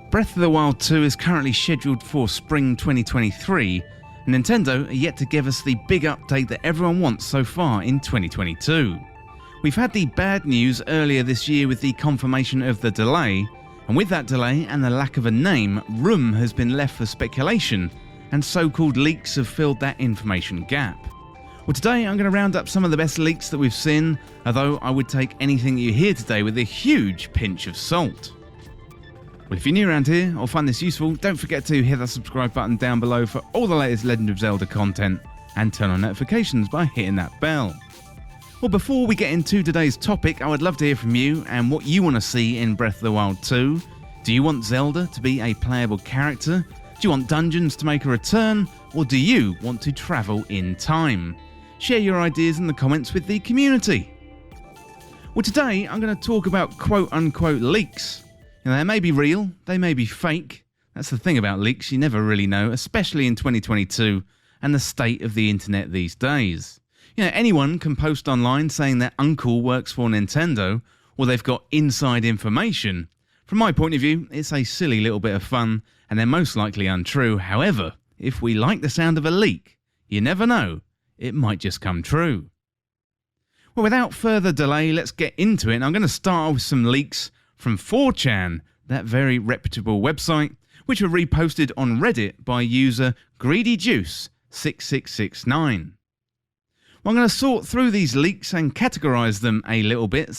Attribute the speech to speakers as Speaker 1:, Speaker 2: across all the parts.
Speaker 1: Breath of the Wild 2 is currently scheduled for spring 2023, and Nintendo are yet to give us the big update that everyone wants so far in 2022. We've had the bad news earlier this year with the confirmation of the delay, and with that delay and the lack of a name, room has been left for speculation, and so-called leaks have filled that information gap. Well, today I'm going to round up some of the best leaks that we've seen, although I would take anything that you hear today with a huge pinch of salt. Well, if you're new around here or find this useful, don't forget to hit that subscribe button down below for all the latest Legend of Zelda content, and turn on notifications by hitting that bell. Well, before we get into today's topic, I would love to hear from you and what you want to see in Breath of the Wild 2. Do you want Zelda to be a playable character? Do you want dungeons to make a return? Or do you want to travel in time? Share your ideas in the comments with the community. Well, today I'm going to talk about quote-unquote leaks. They may be real, they may be fake. That's the thing about leaks, you never really know, especially in 2022 and the state of the internet these days. Anyone can post online saying their uncle works for Nintendo or they've got inside information. From my point of view, it's a silly little bit of fun and they're most likely untrue. However, if we like the sound of a leak, you never know, it might just come true. Well, without further delay, let's get into it. And I'm going to start with some leaks from 4chan, that very reputable website, which were reposted on Reddit by user GreedyJuice6669. Well, I'm going to sort through these leaks and categorise them a little bit,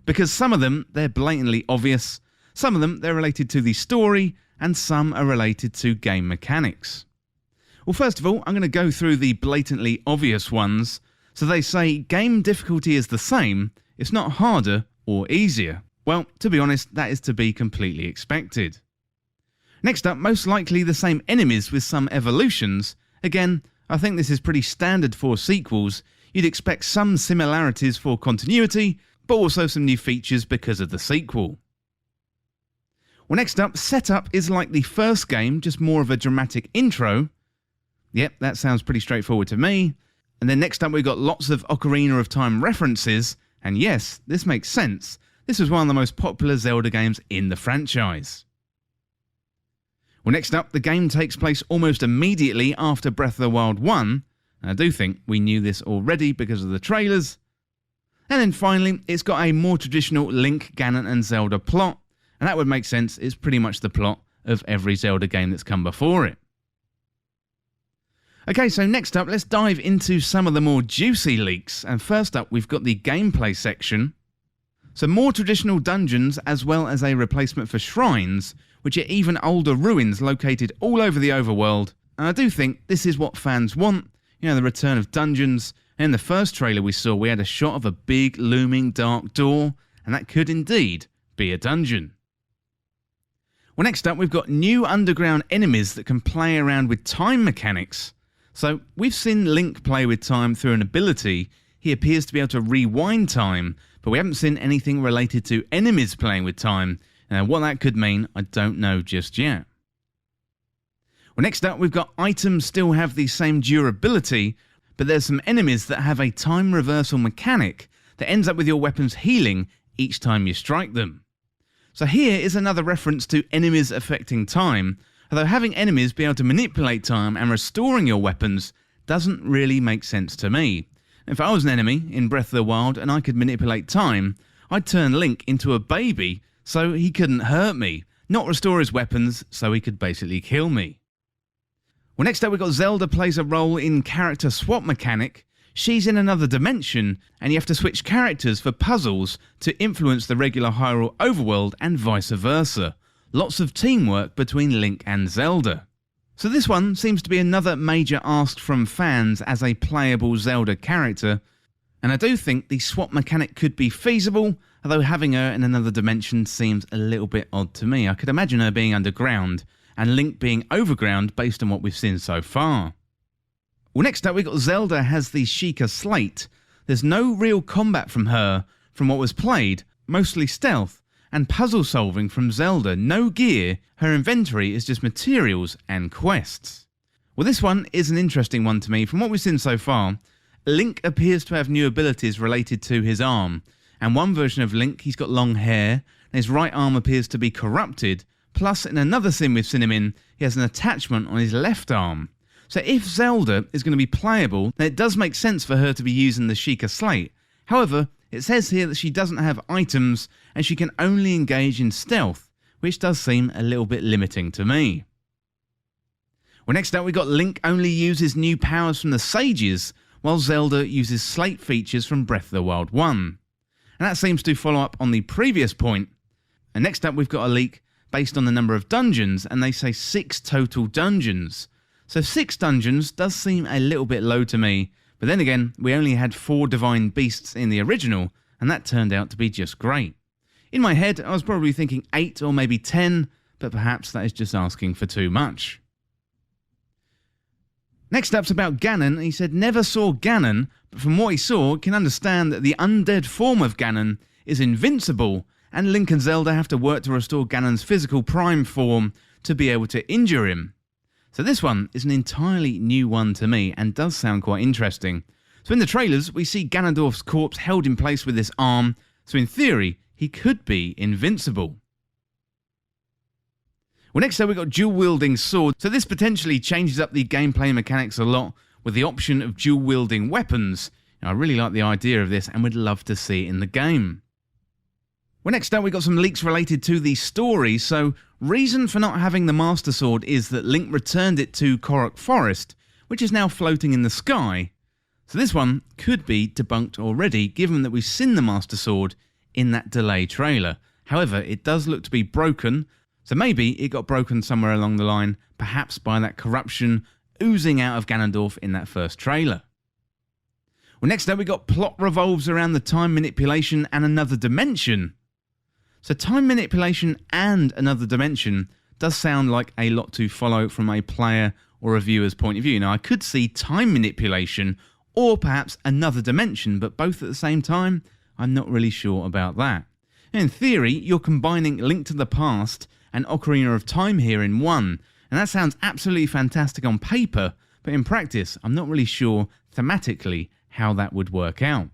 Speaker 1: because some of them, they're blatantly obvious, some of them, they're related to the story, and some are related to game mechanics. Well, first of all, I'm going to go through the blatantly obvious ones. So they say game difficulty is the same, it's not harder or easier. Well, to be honest, that is to be completely expected. Next up, most likely the same enemies with some evolutions. Again, I think this is pretty standard for sequels. You'd expect some similarities for continuity, but also some new features because of the sequel. Well, next up, setup is like the first game, just more of a dramatic intro. Yep, that sounds pretty straightforward to me. And then next up, we've got lots of Ocarina of Time references, and yes, this makes sense. This was one of the most popular Zelda games in the franchise. Well, next up, the game takes place almost immediately after Breath of the Wild 1. And I do think we knew this already because of the trailers. And then finally, it's got a more traditional Link, Ganon and Zelda plot. And that would make sense, it's pretty much the plot of every Zelda game that's come before it. Okay, so next up, let's dive into some of the more juicy leaks. And first up, we've got the gameplay section. So more traditional dungeons as well as a replacement for shrines, which are even older ruins located all over the overworld. And I do think this is what fans want, the return of dungeons. And in the first trailer we saw, we had a shot of a big looming dark door, and that could indeed be a dungeon. Well, next up we've got new underground enemies that can play around with time mechanics. So we've seen Link play with time through an ability. He appears to be able to rewind time, but we haven't seen anything related to enemies playing with time. Now, what that could mean, I don't know just yet. Well, next up, we've got items still have the same durability, but there's some enemies that have a time reversal mechanic that ends up with your weapons healing each time you strike them. So here is another reference to enemies affecting time, although having enemies be able to manipulate time and restoring your weapons doesn't really make sense to me. If I was an enemy in Breath of the Wild and I could manipulate time, I'd turn Link into a baby so he couldn't hurt me, not restore his weapons so he could basically kill me. Well, next up we've got Zelda plays a role in character swap mechanic. She's in another dimension and you have to switch characters for puzzles to influence the regular Hyrule overworld and vice versa. Lots of teamwork between Link and Zelda. So this one seems to be another major ask from fans as a playable Zelda character, and I do think the swap mechanic could be feasible, although having her in another dimension seems a little bit odd to me. I could imagine her being underground, and Link being overground based on what we've seen so far. Well, next up we've got Zelda has the Sheikah Slate. There's no real combat from her, from what was played, mostly stealth, and puzzle solving from Zelda, no gear, her inventory is just materials and quests. Well, this one is an interesting one to me. From what we've seen so far, Link appears to have new abilities related to his arm, and one version of Link, he's got long hair, and his right arm appears to be corrupted, Plus, in another scene with Cinnamon, he has an attachment on his left arm. So if Zelda is going to be playable, then it does make sense for her to be using the Sheikah Slate. However, it says here that she doesn't have items and she can only engage in stealth, which does seem a little bit limiting to me. Well, next up we got Link only uses new powers from the Sages, while Zelda uses Slate features from Breath of the Wild 1. And that seems to follow up on the previous point. And next up we've got a leak based on the number of dungeons, and they say 6 total dungeons. So 6 dungeons does seem a little bit low to me, but then again, we only had 4 divine beasts in the original, and that turned out to be just great. In my head, I was probably thinking 8 or maybe 10, but perhaps that is just asking for too much. Next up's about Ganon. He said never saw Ganon, but from what he saw, can understand that the undead form of Ganon is invincible, and Link and Zelda have to work to restore Ganon's physical prime form to be able to injure him. So this one is an entirely new one to me and does sound quite interesting. So in the trailers, we see Ganondorf's corpse held in place with this arm, so in theory, he could be invincible. Well, next up we've got dual-wielding swords, so this potentially changes up the gameplay mechanics a lot with the option of dual-wielding weapons. Now, I really like the idea of this and would love to see it in the game. Well, next up we've got some leaks related to the story. So, reason for not having the Master Sword is that Link returned it to Korok Forest, which is now floating in the sky. So this one could be debunked already, given that we've seen the Master Sword in that delay trailer. However, it does look to be broken, so maybe it got broken somewhere along the line, perhaps by that corruption oozing out of Ganondorf in that first trailer. Well, next up we got plot revolves around the time manipulation and another dimension. So time manipulation and another dimension does sound like a lot to follow from a player or a viewer's point of view. Now, I could see time manipulation or perhaps another dimension, but both at the same time, I'm not really sure about that. In theory, you're combining Link to the Past and Ocarina of Time here in one, and that sounds absolutely fantastic on paper, but in practice, I'm not really sure thematically how that would work out.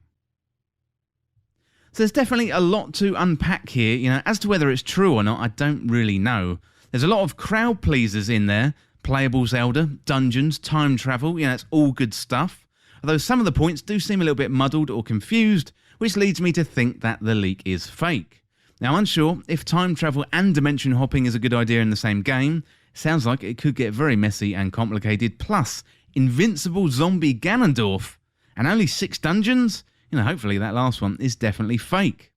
Speaker 1: So there's definitely a lot to unpack here. As to whether it's true or not, I don't really know. There's a lot of crowd pleasers in there. Playable Zelda, dungeons, time travel, it's all good stuff. Although some of the points do seem a little bit muddled or confused, which leads me to think that the leak is fake. Now, I'm unsure if time travel and dimension hopping is a good idea in the same game. Sounds like it could get very messy and complicated. Plus, invincible zombie Ganondorf and only 6 dungeons? Hopefully that last one is definitely fake.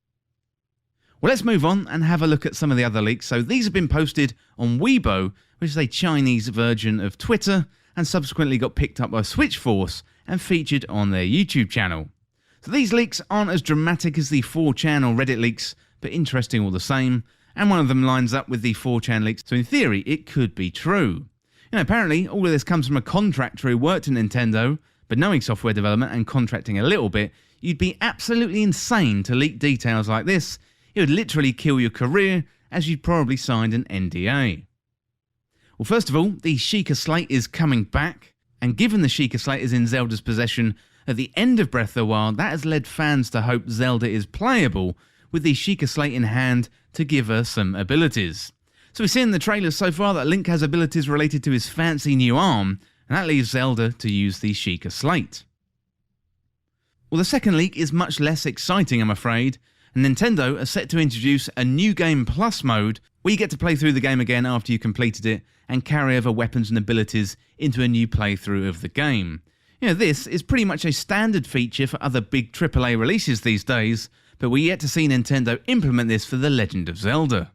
Speaker 1: Well, let's move on and have a look at some of the other leaks. So these have been posted on Weibo, which is a Chinese version of Twitter, and subsequently got picked up by Switchforce and featured on their YouTube channel. So these leaks aren't as dramatic as the 4chan or Reddit leaks, but interesting all the same, and one of them lines up with the 4chan leaks, so in theory it could be true. Apparently all of this comes from a contractor who worked at Nintendo, but knowing software development and contracting a little bit, you'd be absolutely insane to leak details like this. It would literally kill your career, as you'd probably signed an NDA. Well, first of all, the Sheikah Slate is coming back, and given the Sheikah Slate is in Zelda's possession at the end of Breath of the Wild, that has led fans to hope Zelda is playable with the Sheikah Slate in hand to give her some abilities. So we see in the trailers so far that Link has abilities related to his fancy new arm, and that leaves Zelda to use the Sheikah Slate. Well, the second leak is much less exciting, I'm afraid, and Nintendo are set to introduce a New Game Plus mode where you get to play through the game again after you completed it and carry over weapons and abilities into a new playthrough of the game. This is pretty much a standard feature for other big AAA releases these days, but we're yet to see Nintendo implement this for The Legend of Zelda.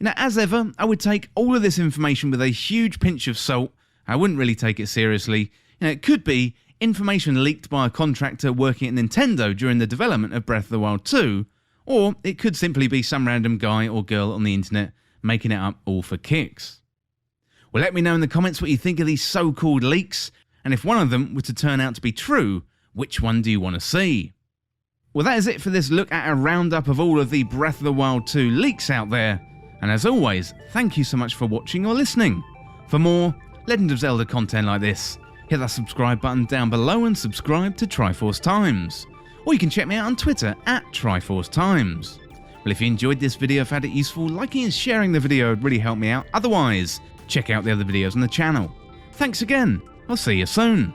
Speaker 1: As ever, I would take all of this information with a huge pinch of salt. I wouldn't really take it seriously. It could be information leaked by a contractor working at Nintendo during the development of Breath of the Wild 2, or it could simply be some random guy or girl on the internet making it up all for kicks. Well, let me know in the comments what you think of these so-called leaks, and if one of them were to turn out to be true, which one do you want to see? Well, that is it for this look at a roundup of all of the Breath of the Wild 2 leaks out there, and as always, thank you so much for watching or listening. For more Legend of Zelda content like this, hit that subscribe button down below and subscribe to Triforce Times. Or you can check me out on Twitter at Triforce Times. Well, if you enjoyed this video, found it useful, liking and sharing the video would really help me out. Otherwise, check out the other videos on the channel. Thanks again. I'll see you soon.